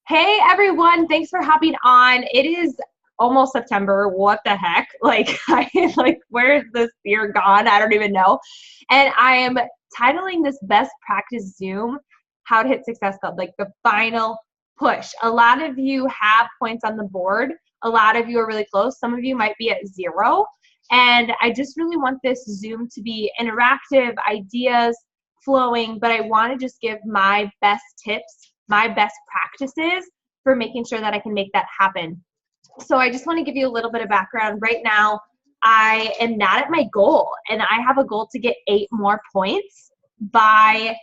Hey everyone, thanks for hopping on. It is almost September. What the heck? Where's this year gone? I don't even know. And I am titling this Best Practice Zoom How to Hit Success Club, like the final push. A lot of you have points on the board. A lot of you are really close. Some of you might be at 0. And I just really want this Zoom to be interactive, ideas flowing, but I want to just give my best tips, my best practices for making sure that I can make that happen. So I just want to give you a little bit of background. Right now, I am not at my goal, and I have a goal to get 8 more points by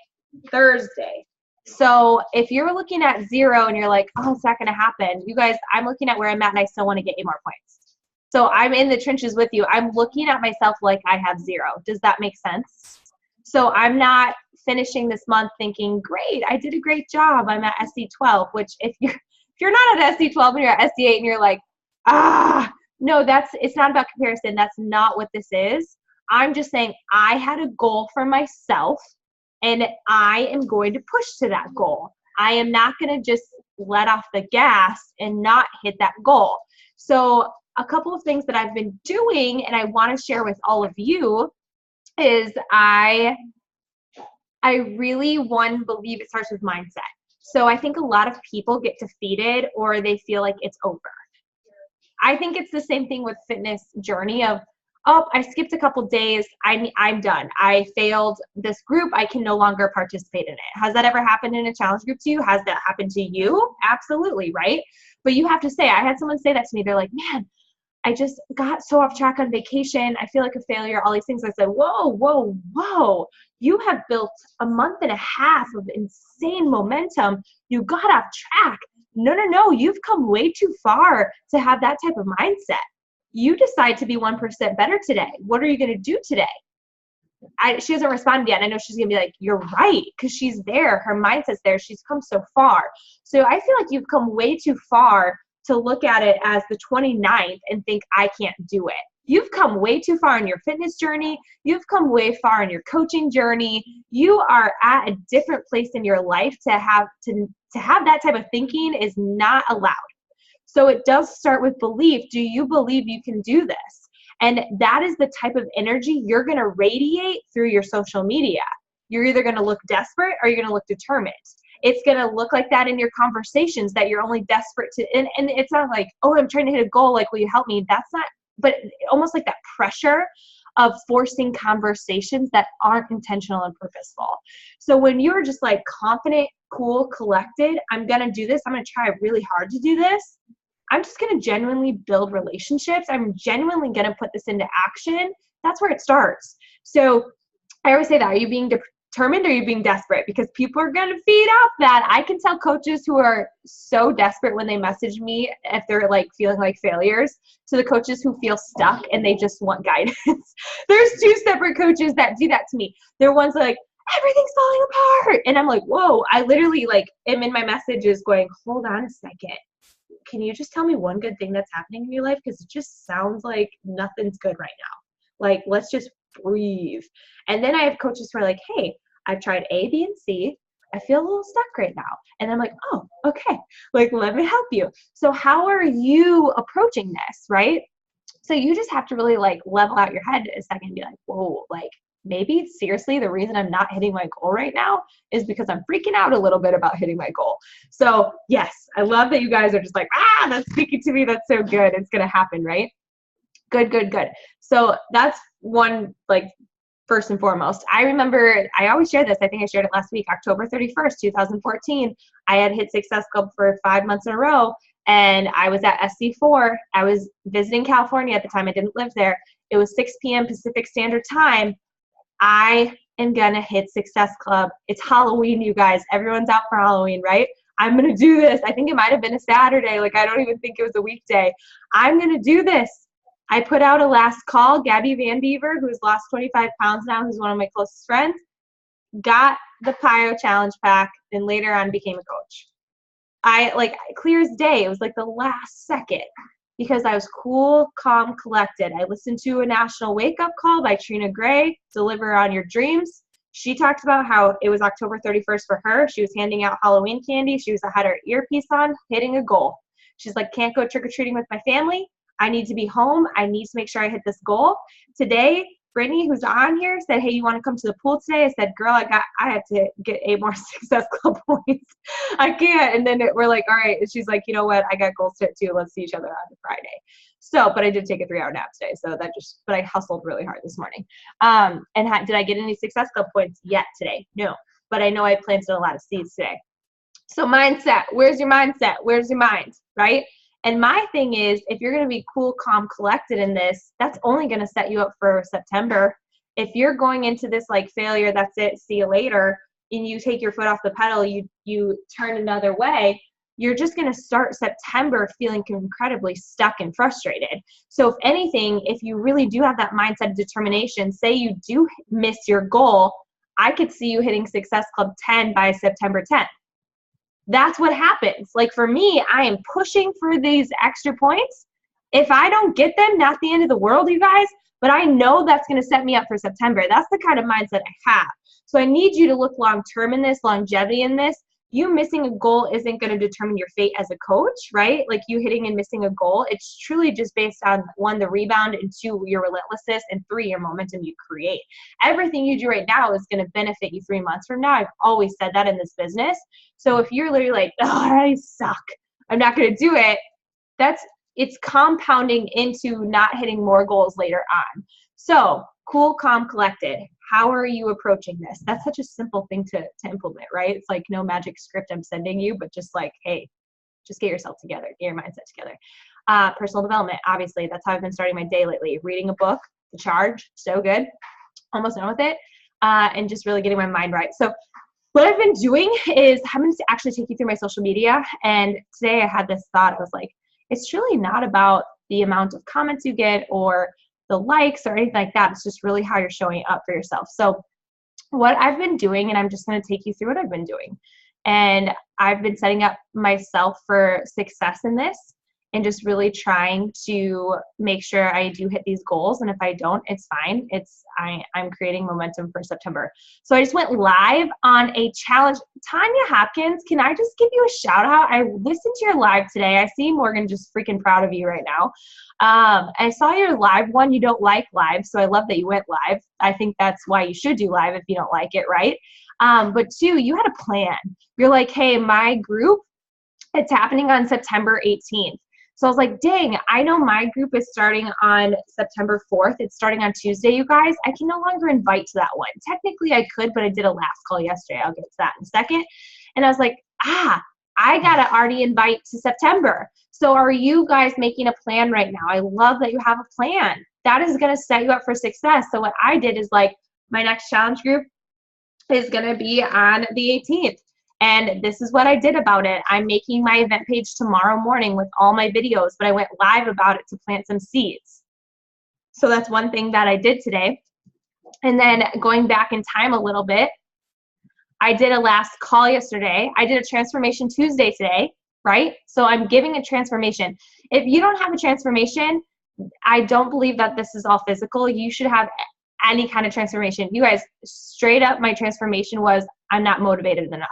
Thursday. So if you're looking at 0 and you're like, oh, it's not going to happen, you guys, I'm looking at where I'm at and I still want to get 8 more points. So I'm in the trenches with you. I'm looking at myself like I have 0. Does that make sense? So I'm not finishing this month thinking, great, I did a great job. I'm at SC12, which if you're not at SC12 and you're at SC8 and you're like, no, it's not about comparison. That's not what this is. I'm just saying I had a goal for myself and I am going to push to that goal. I am not going to just let off the gas and not hit that goal. So a couple of things that I've been doing and I want to share with all of you is I really, believe it starts with mindset. So I think a lot of people get defeated or they feel like it's over. I think it's the same thing with fitness journey of, oh, I skipped a couple days. I'm done. I failed this group. I can no longer participate in it. Has that ever happened in a challenge group to you? Has that happened to you? Absolutely, right? But you have to say, I had someone say that to me. They're like, man, I just got so off track on vacation. I feel like a failure, all these things. I said, whoa. You have built a month and a half of insane momentum. You got off track. No. You've come way too far to have that type of mindset. You decide to be 1% better today. What are you going to do today? She hasn't responded yet. I know she's going to be like, you're right, because she's there. Her mindset's there. She's come so far. So I feel like you've come way too far to look at it as the 29th and think I can't do it. You've come way too far in your fitness journey. You've come way far in your coaching journey. You are at a different place in your life to have that type of thinking is not allowed. So it does start with belief. Do you believe you can do this? And that is the type of energy you're going to radiate through your social media. You're either going to look desperate or you're going to look determined. It's going to look like that in your conversations, that you're only desperate to, and it's not like, oh, I'm trying to hit a goal, like, will you help me? That's not, but almost like that pressure of forcing conversations that aren't intentional and purposeful. So when you're just like confident, cool, collected, I'm going to do this, I'm going to try really hard to do this, I'm just going to genuinely build relationships, I'm genuinely going to put this into action, that's where it starts. So I always say that, are you being determined or are you being desperate? Because people are going to feed off that. I can tell coaches who are so desperate when they message me if they're like feeling like failures to the coaches who feel stuck and they just want guidance. There's 2 separate coaches that do that to me. They're ones like, everything's falling apart. And I'm like, whoa, I literally like am in my messages going, hold on a second. Can you just tell me one good thing that's happening in your life? Because it just sounds like nothing's good right now. Like, let's just breathe. And then I have coaches who are like, hey, I've tried A, B, and C. I feel a little stuck right now. And I'm like, oh, okay. Like, let me help you. So how are you approaching this, right? So you just have to really like level out your head a second and be like, whoa, like maybe seriously the reason I'm not hitting my goal right now is because I'm freaking out a little bit about hitting my goal. So yes, I love that you guys are just like, that's speaking to me. That's so good. It's going to happen, right? Good. So that's one, like, first and foremost. I remember, I always share this. I think I shared it last week, October 31st, 2014. I had hit Success Club for 5 months in a row, and I was at SC4. I was visiting California at the time. I didn't live there. It was 6 p.m. Pacific Standard Time. I am going to hit Success Club. It's Halloween, you guys. Everyone's out for Halloween, right? I'm going to do this. I think it might have been a Saturday. Like, I don't even think it was a weekday. I'm going to do this. I put out a last call. Gabby Van Beaver, who's lost 25 pounds now, who's one of my closest friends, got the Pyro Challenge pack, and later on became a coach. Clear as day, it was like the last second because I was cool, calm, collected. I listened to a national wake-up call by Trina Gray, Deliver on Your Dreams. She talked about how it was October 31st for her. She was handing out Halloween candy. She had her earpiece on, hitting a goal. She's like, can't go trick-or-treating with my family. I need to be home. I need to make sure I hit this goal. Today, Brittany, who's on here, said, hey, you want to come to the pool today? I said, girl, I have to get 8 more Success Club points. I can't. And then we're like, all right. And she's like, you know what? I got goals set too. Let's see each other on Friday. So, but I did take a 3-hour nap today. So but I hustled really hard this morning. Did I get any Success Club points yet today? No. But I know I planted a lot of seeds today. So mindset, where's your mindset? Where's your mind, right? And my thing is, if you're going to be cool, calm, collected in this, that's only going to set you up for September. If you're going into this like failure, that's it, see you later, and you take your foot off the pedal, you turn another way, you're just going to start September feeling incredibly stuck and frustrated. So if anything, if you really do have that mindset of determination, say you do miss your goal, I could see you hitting Success Club 10 by September 10th. That's what happens. Like for me, I am pushing for these extra points. If I don't get them, not the end of the world, you guys, but I know that's going to set me up for September. That's the kind of mindset I have. So I need you to look long-term in this, longevity in this. You missing a goal isn't going to determine your fate as a coach, right? Like you hitting and missing a goal. It's truly just based on 1, the rebound, and 2, your relentlessness, and 3, your momentum you create. Everything you do right now is going to benefit you 3 months from now. I've always said that in this business. So if you're literally like, oh, I suck, I'm not going to do it, it's compounding into not hitting more goals later on. So cool, calm, collected. How are you approaching this? That's such a simple thing to implement, right? It's like no magic script I'm sending you, but just like, hey, just get yourself together, get your mindset together. Personal development, obviously, that's how I've been starting my day lately. Reading a book, The Charge, so good. Almost done with it. And just really getting my mind right. So what I've been doing is I'm going to actually take you through my social media. And today I had this thought. I was like, it's truly not about the amount of comments you get or the likes or anything like that. It's just really how you're showing up for yourself. So what I've been doing, and I'm just going to take you through what I've been doing. And I've been setting up myself for success in this and just really trying to make sure I do hit these goals. And if I don't, it's fine. I'm creating momentum for September. So I just went live on a challenge. Tanya Hopkins, can I just give you a shout out? I listened to your live today. I see Morgan just freaking proud of you right now. I saw your live one. You don't like live, so I love that you went live. I think that's why you should do live if you don't like it, right? But 2, you had a plan. You're like, hey, my group, it's happening on September 18th. So I was like, dang, I know my group is starting on September 4th. It's starting on Tuesday, you guys. I can no longer invite to that one. Technically, I could, but I did a last call yesterday. I'll get to that in a second. And I was like, I got to already invite to September. So are you guys making a plan right now? I love that you have a plan. That is going to set you up for success. So what I did is like, my next challenge group is going to be on the 18th. And this is what I did about it. I'm making my event page tomorrow morning with all my videos, but I went live about it to plant some seeds. So that's one thing that I did today. And then going back in time a little bit, I did a last call yesterday. I did a transformation Tuesday today, right? So I'm giving a transformation. If you don't have a transformation, I don't believe that this is all physical. You should have any kind of transformation. You guys, straight up, my transformation was I'm not motivated enough.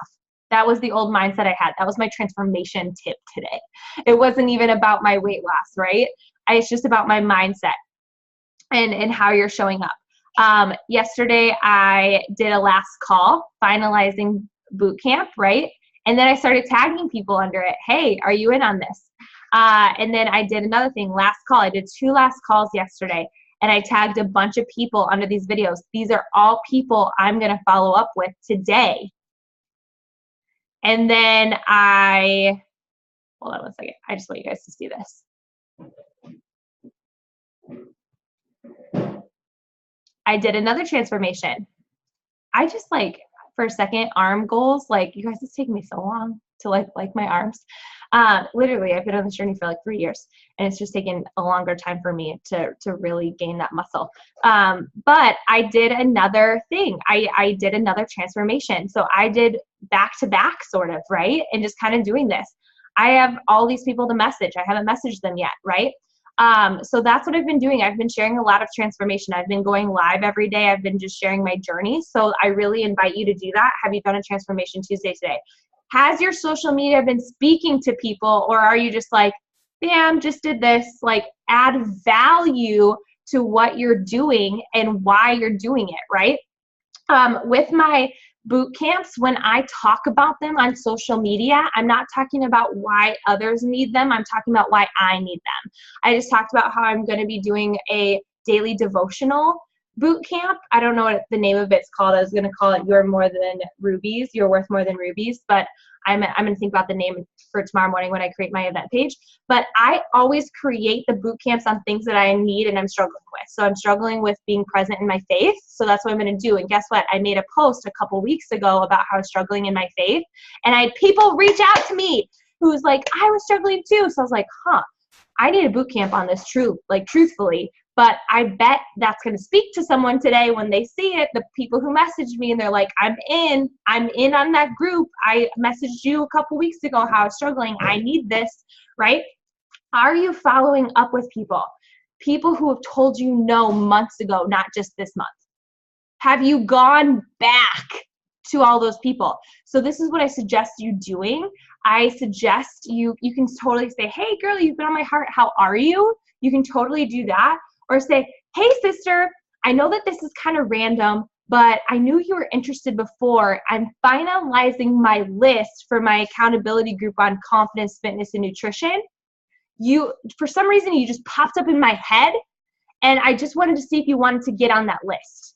That was the old mindset I had. That was my transformation tip today. It wasn't even about my weight loss, right? It's just about my mindset and how you're showing up. Yesterday, I did a last call, finalizing boot camp, right? And then I started tagging people under it. Hey, are you in on this? And then I did another thing, last call. I did 2 last calls yesterday, and I tagged a bunch of people under these videos. These are all people I'm going to follow up with today. And then hold on one second. I just want you guys to see this. I did another transformation. I just for a second, arm goals. You guys, it's taking me so long to like my arms. Literally, I've been on this journey for 3 years, and it's just taken a longer time for me to really gain that muscle. But I did another thing. I did another transformation. So I did back-to-back sort of, right? And just kind of doing this. I have all these people to message. I haven't messaged them yet, right? So that's what I've been doing. I've been sharing a lot of transformation. I've been going live every day. I've been just sharing my journey. So I really invite you to do that. Have you done a Transformation Tuesday today? Has your social media been speaking to people, or are you just like, bam, just did this? Like, add value to what you're doing and why you're doing it, right? With my boot camps, when I talk about them on social media, I'm not talking about why others need them. I'm talking about why I need them. I just talked about how I'm going to be doing a daily devotional boot camp. I don't know what the name of it's called. I was going to call it You're More Than Rubies. You're Worth More Than Rubies. But I'm going to think about the name for tomorrow morning when I create my event page. But I always create the boot camps on things that I need and I'm struggling with. So I'm struggling with being present in my faith. So that's what I'm going to do. And guess what? I made a post a couple weeks ago about how I was struggling in my faith. And I had people reach out to me who's like, I was struggling too. So I was like, I need a boot camp on this truthfully. But I bet that's going to speak to someone today when they see it, the people who messaged me and they're like, I'm in on that group. I messaged you a couple weeks ago how I was struggling. I need this, right? Are you following up with people who have told you no months ago, not just this month? Have you gone back to all those people? So this is what I suggest you doing. I suggest you can totally say, hey girl, you've been on my heart. How are you? You can totally do that. Or say, hey sister, I know that this is kind of random, but I knew you were interested before. I'm finalizing my list for my accountability group on confidence, fitness, and nutrition. For some reason, you just popped up in my head, and I just wanted to see if you wanted to get on that list.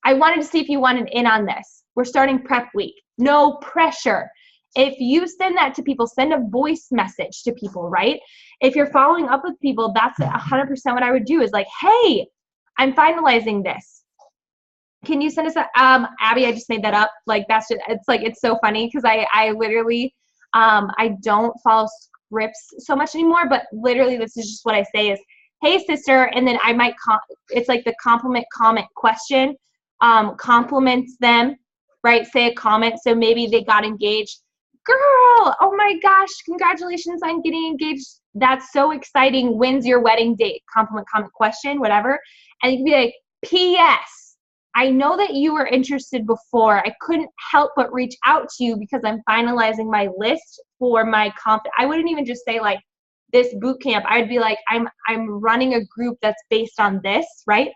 I wanted to see if you wanted in on this. We're starting prep week. No pressure. If you send that to people, send a voice message to people, right? If you're following up with people, that's 100% what I would do is like, hey, I'm finalizing this. Can you send us Abby, I just made that up. Like, it's so funny because I literally, I don't follow scripts so much anymore, but literally this is just what I say is, hey sister, and then I might, it's like the compliment, comment, question, compliments them, right? Say a comment. So maybe they got engaged. Girl, oh my gosh, congratulations on getting engaged. That's so exciting. When's your wedding date? Compliment, comment, question, whatever. And you can be like, P.S. I know that you were interested before. I couldn't help but reach out to you because I'm finalizing my list for my I wouldn't even just say like this boot camp. I'd be like, I'm running a group that's based on this, right?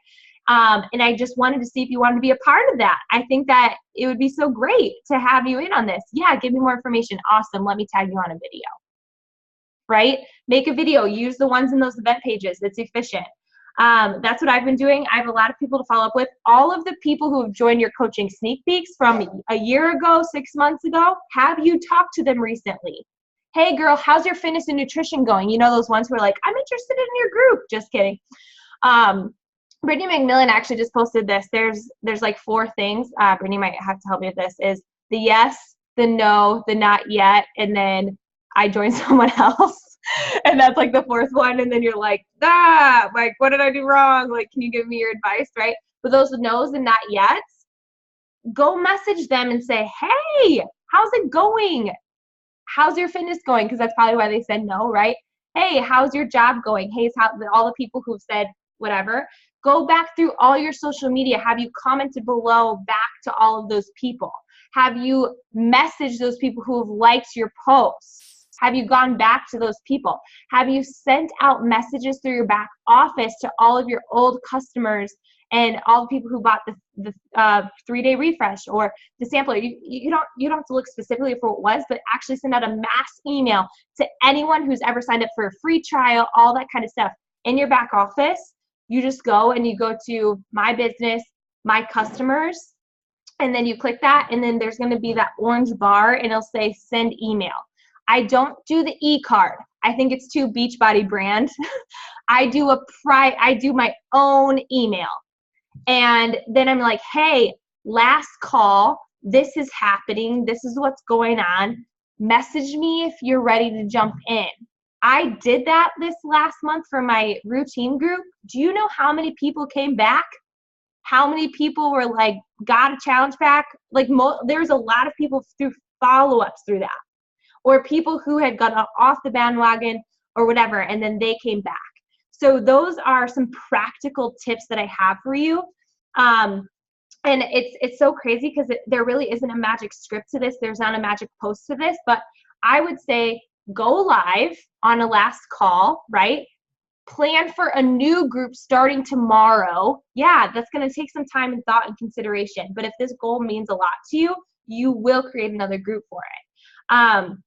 And I just wanted to see if you wanted to be a part of that. I think that it would be so great to have you in on this. Yeah, give me more information. Awesome. Let me tag you on a video, right? Make a video. Use the ones in those event pages. It's efficient. That's what I've been doing. I have a lot of people to follow up with. All of the people who have joined your coaching sneak peeks from a year ago, 6 months ago, have you talked to them recently? Hey girl, how's your fitness and nutrition going? You know, those ones who are like, I'm interested in your group. Just kidding. Brittany McMillan actually just posted this. There's like 4 things. Brittany might have to help me with this. Is the yes, the no, the not yet, and then I joined someone else. And that's like the 4th one. And then you're like, like, what did I do wrong? Like, can you give me your advice, right? But those no's and not yets, go message them and say, hey, how's it going? How's your fitness going? Because that's probably why they said no, right? Hey, how's your job going? Hey, all the people who've said whatever. Go back through all your social media. Have you commented below back to all of those people? Have you messaged those people who have liked your posts? Have you gone back to those people? Have you sent out messages through your back office to all of your old customers and all the people who bought the 3-day refresh or the sampler? You don't have to look specifically for what it was, but actually send out a mass email to anyone who's ever signed up for a free trial, all that kind of stuff. In your back office, you just go and you go to my business, my customers, and then you click that, and then there's going to be that orange bar, and it'll say send email. I don't do the e-card. I think it's too Beachbody brand. I do my own email. And then I'm like, hey, last call. This is happening. This is what's going on. Message me if you're ready to jump in. I did that this last month for my routine group. Do you know how many people came back? How many people were like, got a challenge pack? Like there's a lot of people through follow-ups through that. Or people who had gotten off the bandwagon or whatever, and then they came back. So those are some practical tips that I have for you. And it's so crazy because there really isn't a magic script to this. There's not a magic post to this, but I would say go live on a last call, right? Plan for a new group starting tomorrow. Yeah, that's going to take some time and thought and consideration. But if this goal means a lot to you, you will create another group for it.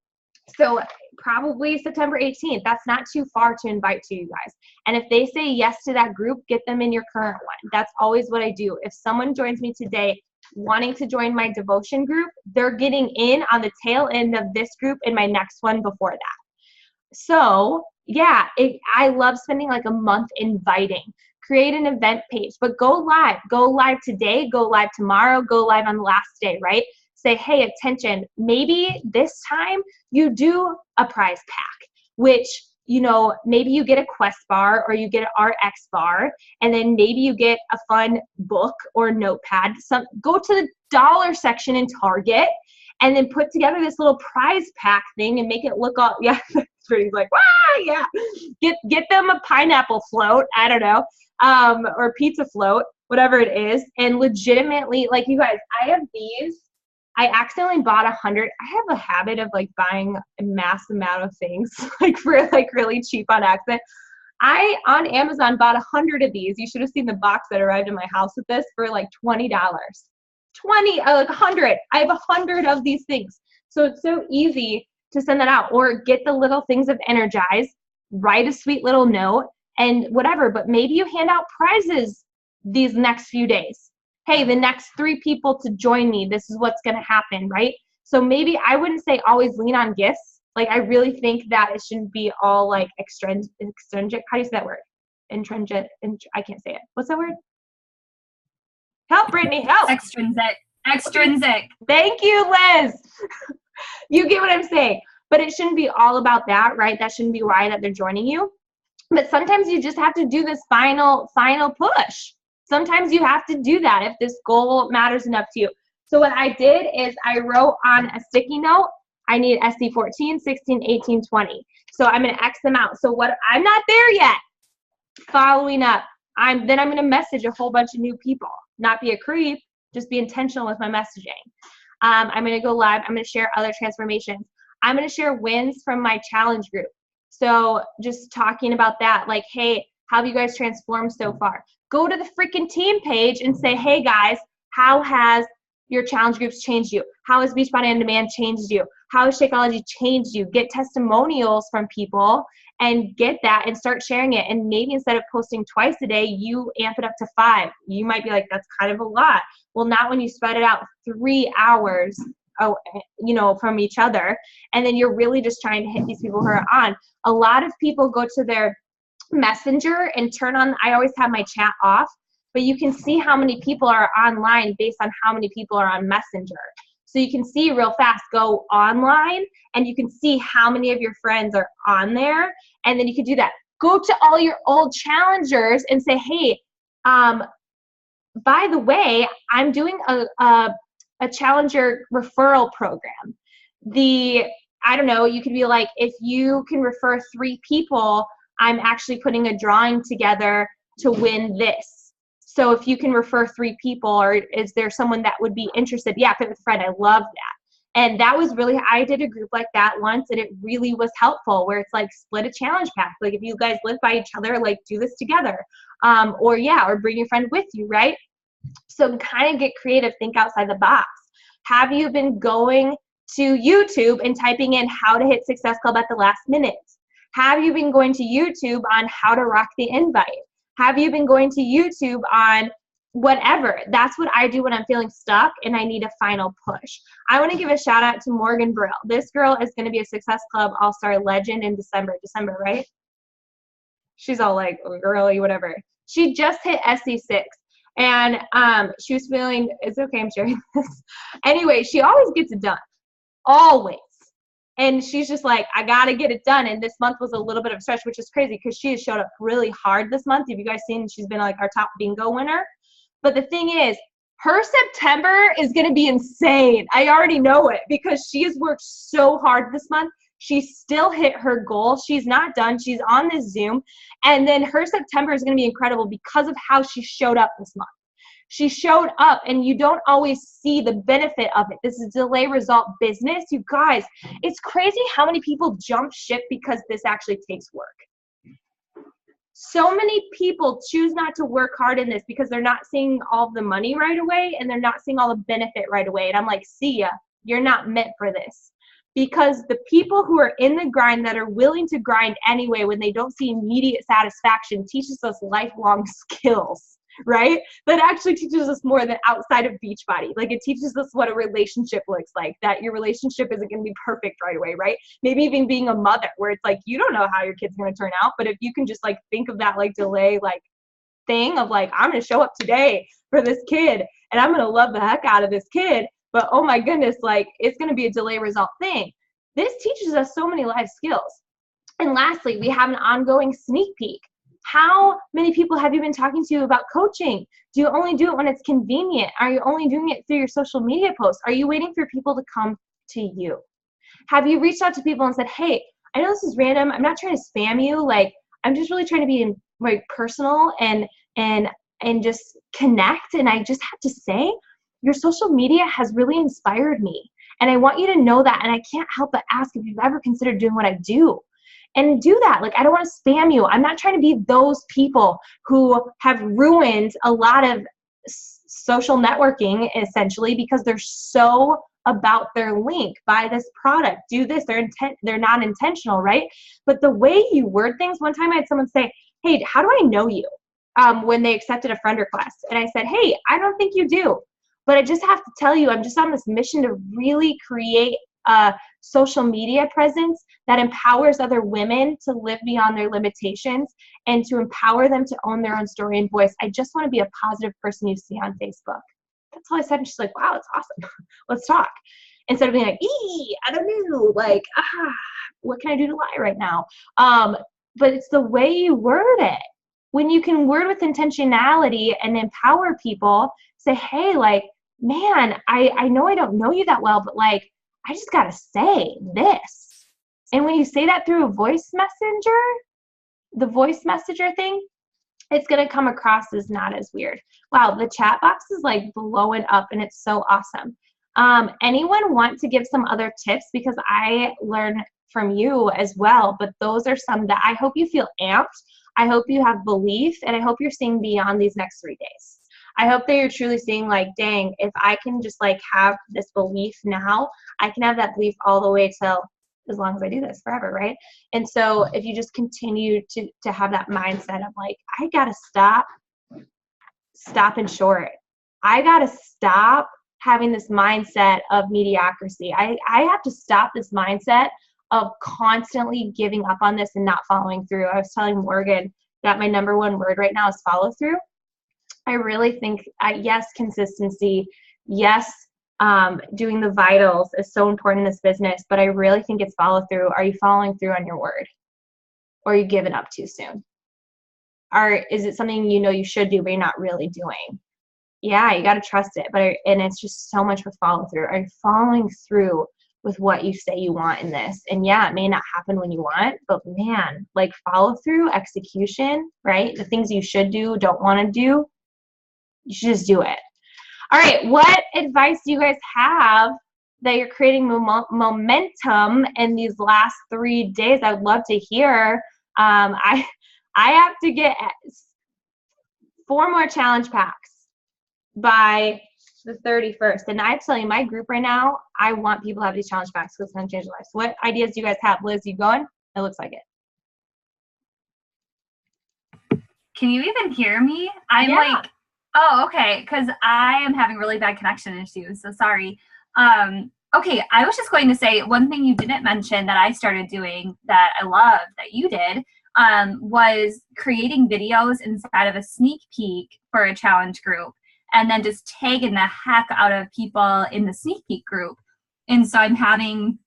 So probably September 18th. That's not too far to invite to, you guys. And if they say yes to that group, get them in your current one. That's always what I do. If someone joins me today wanting to join my devotion group, they're getting in on the tail end of this group in my next one before that. So yeah, I love spending like a month inviting. Create an event page, but go live today, go live tomorrow, go live on the last day, right? Say, hey, attention, maybe this time you do a prize pack, which, you know, maybe you get a Quest bar or you get an RX bar, and then maybe you get a fun book or notepad. Go to the dollar section in Target and then put together this little prize pack thing and make it look all, yeah, he's like, wow, yeah. Get them a pineapple float, I don't know, or pizza float, whatever it is, and legitimately, like, you guys, I have these. I accidentally bought 100. I have a habit of like buying a mass amount of things like for like really cheap on accident. I on Amazon bought 100 of these. You should have seen the box that arrived in my house with this for like $20. Like 100. I have 100 of these things. So it's so easy to send that out, or get the little things of Energize, write a sweet little note and whatever, but maybe you hand out prizes these next few days. Hey, the next 3 people to join me, this is what's going to happen, right? So maybe I wouldn't say always lean on gifts. Like, I really think that it shouldn't be all like extrinsic. How do you say that word? Intrinsic. I can't say it. What's that word? Help, Brittany, help. Extrinsic. Thank you, Liz. You get what I'm saying. But it shouldn't be all about that, right? That shouldn't be why that they're joining you. But sometimes you just have to do this final push. Sometimes you have to do that if this goal matters enough to you. So what I did is I wrote on a sticky note, I need SC 14, 16, 18, 20. So I'm going to X them out. So what, I'm not there yet. Following up, I'm going to message a whole bunch of new people. Not be a creep, just be intentional with my messaging. I'm going to go live. I'm going to share other transformations. I'm going to share wins from my challenge group. So just talking about that, like, hey, how have you guys transformed so far? Go to the freaking team page and say, hey guys, how has your challenge groups changed you? How has Beachbody On Demand changed you? How has Shakeology changed you? Get testimonials from people and get that and start sharing it. And maybe instead of posting twice a day, you amp it up to 5. You might be like, that's kind of a lot. Well, not when you spread it out 3 hours, from each other. And then you're really just trying to hit these people who are on. A lot of people go to their Messenger and turn on, I always have my chat off, but you can see how many people are online based on how many people are on Messenger. So you can see real fast, go online, and you can see how many of your friends are on there. And then you can do that. Go to all your old challengers and say, hey, by the way, I'm doing a challenger referral program. I don't know, you could be like, if you can refer 3 people, I'm actually putting a drawing together to win this. So if you can refer 3 people, or is there someone that would be interested? Yeah, fit with a friend. I love that. And that was really, I did a group like that once, and it really was helpful, where it's like split a challenge pack. Like if you guys live by each other, like do this together. Or bring your friend with you, right? So kind of get creative, think outside the box. Have you been going to YouTube and typing in how to hit Success Club at the last minute? Have you been going to YouTube on how to rock the invite? Have you been going to YouTube on whatever? That's what I do when I'm feeling stuck and I need a final push. I want to give a shout out to Morgan Brill. This girl is going to be a Success Club All-Star legend in December, right? She's all like, girly, whatever. She just hit SC6. And she was feeling, it's okay, I'm sharing this. Anyway, she always gets it done. Always. And she's just like, I got to get it done. And this month was a little bit of a stretch, which is crazy because she has showed up really hard this month. Have you guys seen? She's been like our top bingo winner. But the thing is, her September is going to be insane. I already know it because she has worked so hard this month. She still hit her goal. She's not done. She's on this Zoom. And then her September is going to be incredible because of how she showed up this month. She showed up, and you don't always see the benefit of it. This is delay result business. You guys, it's crazy how many people jump ship because this actually takes work. So many people choose not to work hard in this because they're not seeing all the money right away, and they're not seeing all the benefit right away. And I'm like, see ya, you're not meant for this. Because the people who are in the grind, that are willing to grind anyway when they don't see immediate satisfaction, teaches us lifelong skills, right? That actually teaches us more than outside of Beachbody. Like, it teaches us what a relationship looks like, that your relationship isn't going to be perfect right away, right? Maybe even being a mother, where it's like, you don't know how your kid's going to turn out, but if you can just like think of that like delay like thing of like, I'm going to show up today for this kid and I'm going to love the heck out of this kid, but oh my goodness, like, it's going to be a delay result thing. This teaches us so many life skills. And lastly, we have an ongoing sneak peek. How many people have you been talking to about coaching? Do you only do it when it's convenient? Are you only doing it through your social media posts? Are you waiting for people to come to you? Have you reached out to people and said, hey, I know this is random. I'm not trying to spam you. Like, I'm just really trying to be like personal and just connect. And I just have to say, your social media has really inspired me. And I want you to know that. And I can't help but ask if you've ever considered doing what I do. And do that. Like, I don't want to spam you. I'm not trying to be those people who have ruined a lot of social networking, essentially, because they're so about their link. Buy this product, do this. They're not intentional, right? But the way you word things, one time I had someone say, hey, how do I know you? When they accepted a friend request. And I said, hey, I don't think you do. But I just have to tell you, I'm just on this mission to really create a social media presence that empowers other women to live beyond their limitations and to empower them to own their own story and voice. I just want to be a positive person you see on Facebook. That's all I said. And she's like, wow, that's awesome. Let's talk. Instead of being like, I don't know, like, what can I do to lie right now? But it's the way you word it. When you can word with intentionality and empower people, say, hey, like, man, I know I don't know you that well, but like, I just got to say this. And when you say that through a voice messenger, the voice messenger thing, it's going to come across as not as weird. Wow, the chat box is like blowing up and it's so awesome. Anyone want to give some other tips? Because I learn from you as well, but those are some that I hope you feel amped. I hope you have belief, and I hope you're seeing beyond these next 3 days. I hope that you're truly seeing like, dang, if I can just like have this belief now, I can have that belief all the way till as long as I do this forever, right? And so if you just continue to have that mindset of like, I gotta stop and short. I gotta stop having this mindset of mediocrity. I have to stop this mindset of constantly giving up on this and not following through. I was telling Morgan that my number one word right now is follow through. I really think, yes, consistency, yes, doing the vitals is so important in this business, but I really think it's follow through. Are you following through on your word? Or are you giving up too soon? Or is it something you know you should do, but you're not really doing? Yeah, you got to trust it. And it's just so much with follow through. Are you following through with what you say you want in this? And yeah, it may not happen when you want, but man, like follow through, execution, right? The things you should do, don't want to do, you should just do it. All right, what advice do you guys have that you're creating momentum in these last 3 days? I'd love to hear. I have to get 4 more challenge packs by the 31st. And I tell you, my group right now, I want people to have these challenge packs because it's going to change their lives. What ideas do you guys have? Liz, you going? It looks like it. Can you even hear me? I'm like, oh, okay, because I am having really bad connection issues, so sorry. Okay, I was just going to say one thing you didn't mention that I started doing that I love that you did was creating videos inside of a sneak peek for a challenge group and then just tagging the heck out of people in the sneak peek group. And so I'm having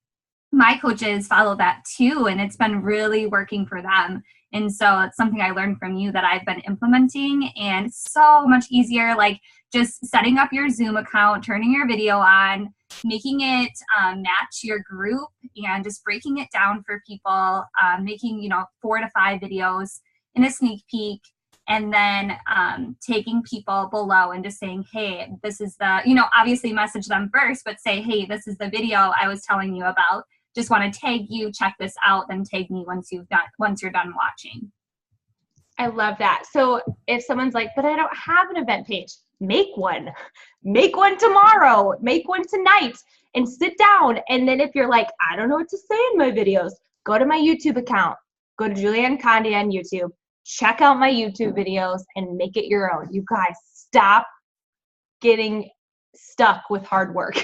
my coaches follow that too, and it's been really working for them. And so it's something I learned from you that I've been implementing, and it's so much easier, like just setting up your Zoom account, turning your video on, making it match your group, and just breaking it down for people, making, 4 to 5 videos in a sneak peek, and then taking people below and just saying, hey, this is the, obviously message them first, but say, hey, this is the video I was telling you about. Just want to tag you, check this out, then tag me once you're done watching. I love that. So if someone's like, but I don't have an event page, make one. Make one tomorrow. Make one tonight and sit down. And then if you're like, I don't know what to say in my videos, go to my YouTube account. Go to Julianne Conde on YouTube. Check out my YouTube videos and make it your own. You guys, stop getting stuck with hard work.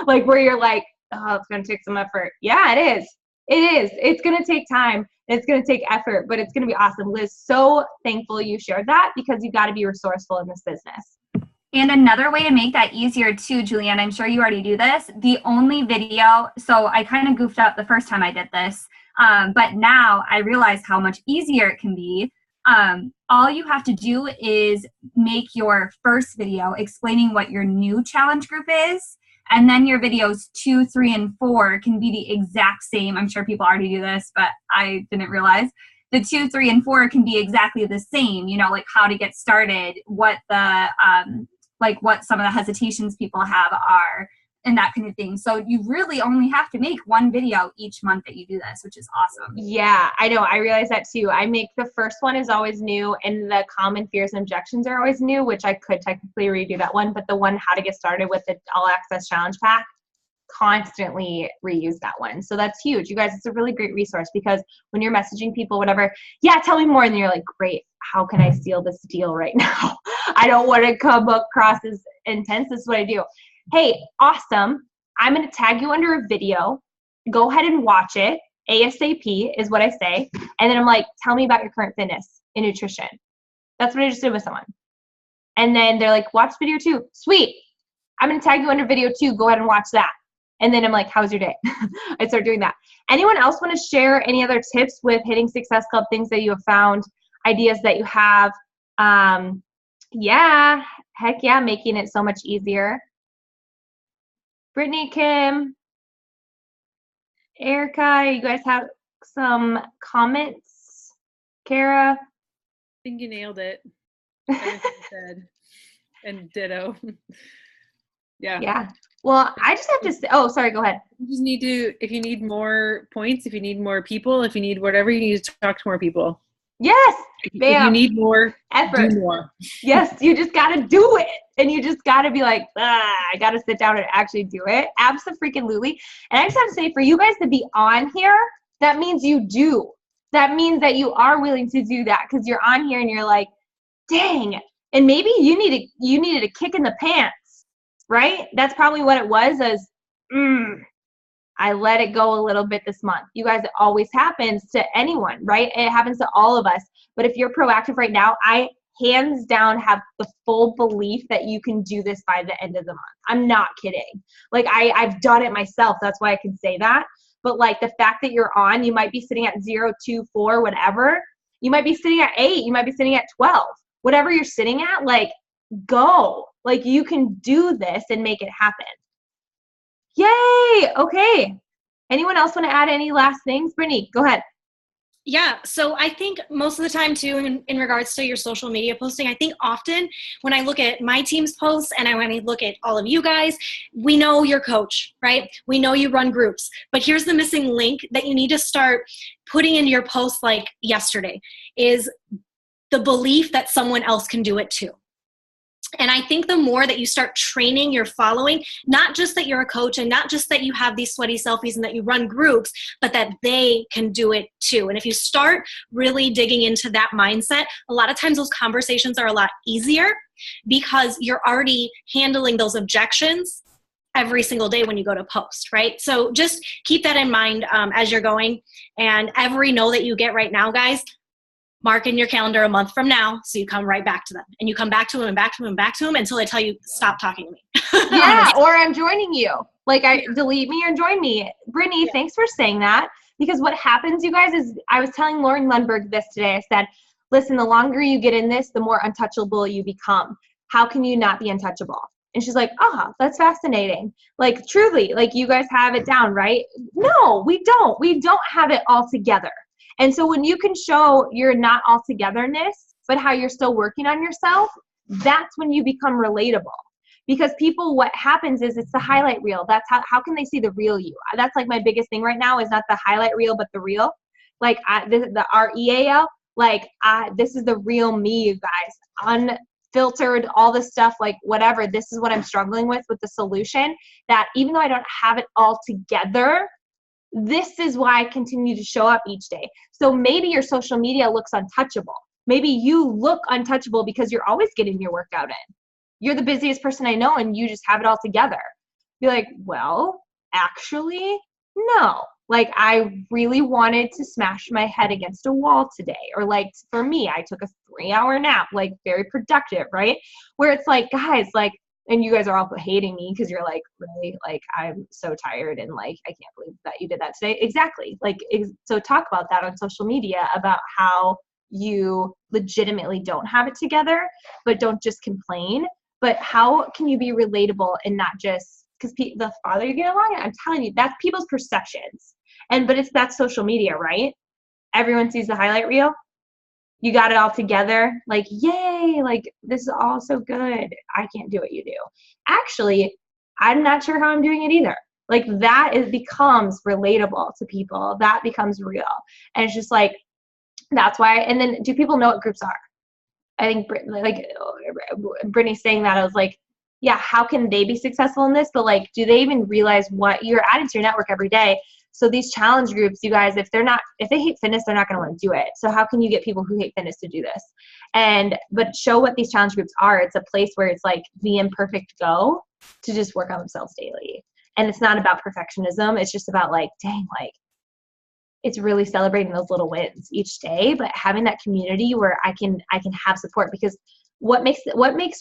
Like where you're like, oh, it's going to take some effort. Yeah, it is. It is. It's going to take time. It's going to take effort, but it's going to be awesome. Liz, so thankful you shared that because you got to be resourceful in this business. And another way to make that easier too, Julianne, I'm sure you already do this, the only video, so I kind of goofed up the first time I did this, but now I realize how much easier it can be. All you have to do is make your first video explaining what your new challenge group is. And then your videos 2, 3, and 4 can be the exact same. I'm sure people already do this, but I didn't realize. The 2, 3, and 4 can be exactly the same, like how to get started, what the, what some of the hesitations people have are, and that kind of thing. So you really only have to make one video each month that you do this, which is awesome. Yeah, I know. I realize that too. I make the first one is always new, and the common fears and objections are always new, which I could technically redo that one. But the one how to get started with the all access challenge pack, constantly reuse that one. So that's huge. You guys, it's a really great resource because when you're messaging people, whatever, yeah, tell me more. And you're like, great, how can I seal this deal right now? I don't want to come across as intense. This is what I do. Hey, awesome. I'm going to tag you under a video. Go ahead and watch it. ASAP is what I say. And then I'm like, tell me about your current fitness and nutrition. That's what I just did with someone. And then they're like, watch video 2. Sweet. I'm going to tag you under video 2. Go ahead and watch that. And then I'm like, how's your day? I start doing that. Anyone else want to share any other tips with Hitting Success Club, things that you have found, ideas that you have? Yeah, heck yeah, making it so much easier. Brittany, Kim, Erica, you guys have some comments? Kara? I think you nailed it. Everything you said. And ditto. Yeah. Yeah. Well, I just have to say, oh, sorry, go ahead. You just need to, if you need more points, if you need more people, if you need whatever, you need to talk to more people. Yes. If you need more effort. Do more. Yes, you just got to do it. And you just got to be like, I got to sit down and actually do it. Absolutely. And I just have to say, for you guys to be on here, that means you do. That means that you are willing to do that because you're on here and you're like, dang. And maybe you needed a kick in the pants, right? That's probably what it was I let it go a little bit this month. You guys, it always happens to anyone, right? It happens to all of us. But if you're proactive right now, I hands down have the full belief that you can do this by the end of the month. I'm not kidding. Like I've done it myself. That's why I can say that. But like the fact that you're on, you might be sitting at 0, 2, 4, whatever. You might be sitting at 8. You might be sitting at 12. Whatever you're sitting at, like go. Like you can do this and make it happen. Yay. Okay. Anyone else want to add any last things? Brittany, go ahead. Yeah. So I think most of the time too, in regards to your social media posting, I think often when I look at my team's posts and when I look at all of you guys, we know your coach, right? We know you run groups, but here's the missing link that you need to start putting into your posts like yesterday is the belief that someone else can do it too. And I think the more that you start training your following, not just that you're a coach and not just that you have these sweaty selfies and that you run groups, but that they can do it too. And if you start really digging into that mindset, a lot of times those conversations are a lot easier because you're already handling those objections every single day when you go to post, right? So just keep that in mind as you're going. And every no that you get right now, guys, mark in your calendar a month from now. So you come right back to them and you come back to them and back to them and back to them until they tell you, stop talking to me. Yeah. Or I'm joining you. Like delete me or join me. Brittany, thanks for saying that. Because what happens, you guys, is I was telling Lauren Lundberg this today. I said, listen, the longer you get in this, the more untouchable you become. How can you not be untouchable? And she's like, oh, that's fascinating. Like, truly, like, you guys have it down, right? No, we don't. We don't have it all together. And so when you can show your not all togetherness, but how you're still working on yourself, that's when you become relatable. Because people, what happens is it's the highlight reel. That's how can they see the real you? That's like my biggest thing right now is not the highlight reel, but the real. Like the REAL, like this is the real me, you guys. Unfiltered, all this stuff, like whatever. This is what I'm struggling with the solution, that even though I don't have it all together, this is why I continue to show up each day. So maybe your social media looks untouchable. Maybe you look untouchable because you're always getting your workout in. You're the busiest person I know and you just have it all together. You're like, well, actually, no. Like, I really wanted to smash my head against a wall today. Or like, for me, I took a 3-hour nap, like very productive, right? Where it's like, guys, like, and you guys are all hating me because you're like, really, like, I'm so tired and like, I can't believe that you did that today. Exactly. Like, so talk about that on social media, about how you legitimately don't have it together, but don't just complain. But how can you be relatable and not just, because the farther you get along, I'm telling you, that's people's perceptions. But that's social media, right? Everyone sees the highlight reel. You got it all together. Like, yay, like, this is all so good. I can't do what you do. Actually, I'm not sure how I'm doing it either. Like, that becomes relatable to people. That becomes real. And it's just like, that's why. And then do people know what groups are? I think, like, Brittany saying that, I was like, yeah, how can they be successful in this? But like, do they even realize what you're adding to your network every day? So these challenge groups, you guys, if they hate fitness, they're not going to want to do it. So how can you get people who hate fitness to do this? But show what these challenge groups are. It's a place where it's like the imperfect go to just work on themselves daily. And it's not about perfectionism. It's just about like, dang, like, it's really celebrating those little wins each day, but having that community where I can have support. Because what makes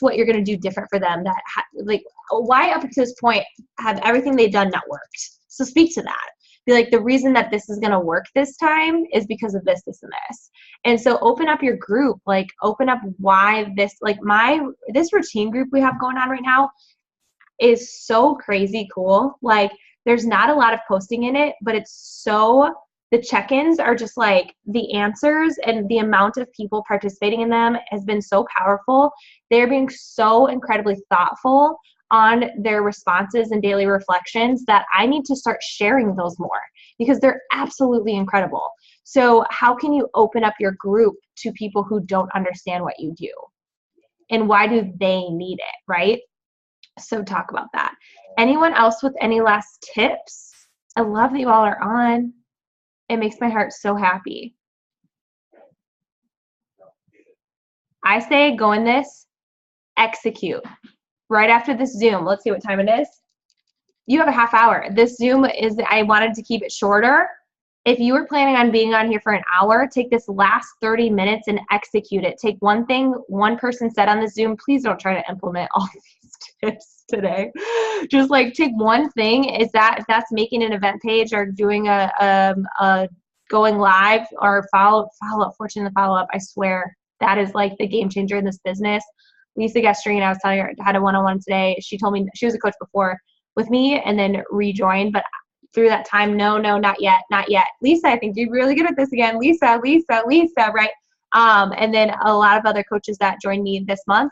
what you're going to do different for them, that like, why up to this point have everything they've done not worked? So speak to that. Be like, the reason that this is going to work this time is because of this, this, and this. And so open up your group, like open up why this, like this routine group we have going on right now is so crazy cool. Like, there's not a lot of posting in it, but it's so, the check-ins are just like the answers, and the amount of people participating in them has been so powerful. They're being so incredibly thoughtful on their responses and daily reflections that I need to start sharing those more, because they're absolutely incredible. So how can you open up your group to people who don't understand what you do? And why do they need it, right? So talk about that. Anyone else with any last tips? I love that you all are on. It makes my heart so happy. I say go in this, execute. Right after this Zoom, let's see what time it is. You have a half hour. This Zoom I wanted to keep it shorter. If you were planning on being on here for an hour, take this last 30 minutes and execute it. Take one thing one person said on the Zoom. Please don't try to implement all these tips today. Just like take one thing. If that's making an event page or doing a going live or follow up, fortune the follow up, I swear that is like the game changer in this business. Lisa Gestrine, I was telling her, had a one-on-one today. She told me she was a coach before with me and then rejoined, but through that time, no, not yet. Lisa, I think you're really good at this again. Lisa, right? And then a lot of other coaches that joined me this month.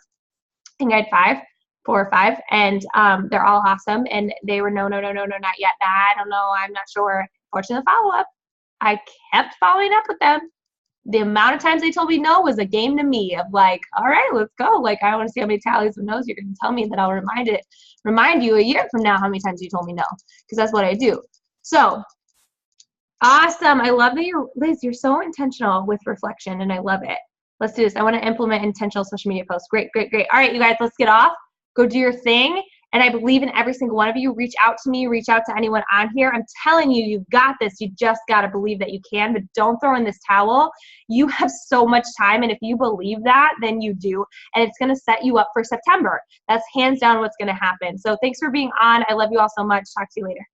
I think I had 4 or 5, and they're all awesome. And they were no, not yet. I don't know. I'm not sure. Fortunately, follow-up. I kept following up with them. The amount of times they told me no was a game to me of like, all right, let's go. Like, I want to see how many tallies of no's you're going to tell me, that I'll remind you a year from now how many times you told me no, because that's what I do. So awesome. I love that Liz, you're so intentional with reflection, and I love it. Let's do this. I want to implement intentional social media posts. Great. All right, you guys, let's get off. Go do your thing. And I believe in every single one of you. Reach out to me, reach out to anyone on here. I'm telling you, you've got this. You just got to believe that you can, but don't throw in this towel. You have so much time. And if you believe that, then you do. And it's going to set you up for September. That's hands down what's going to happen. So thanks for being on. I love you all so much. Talk to you later.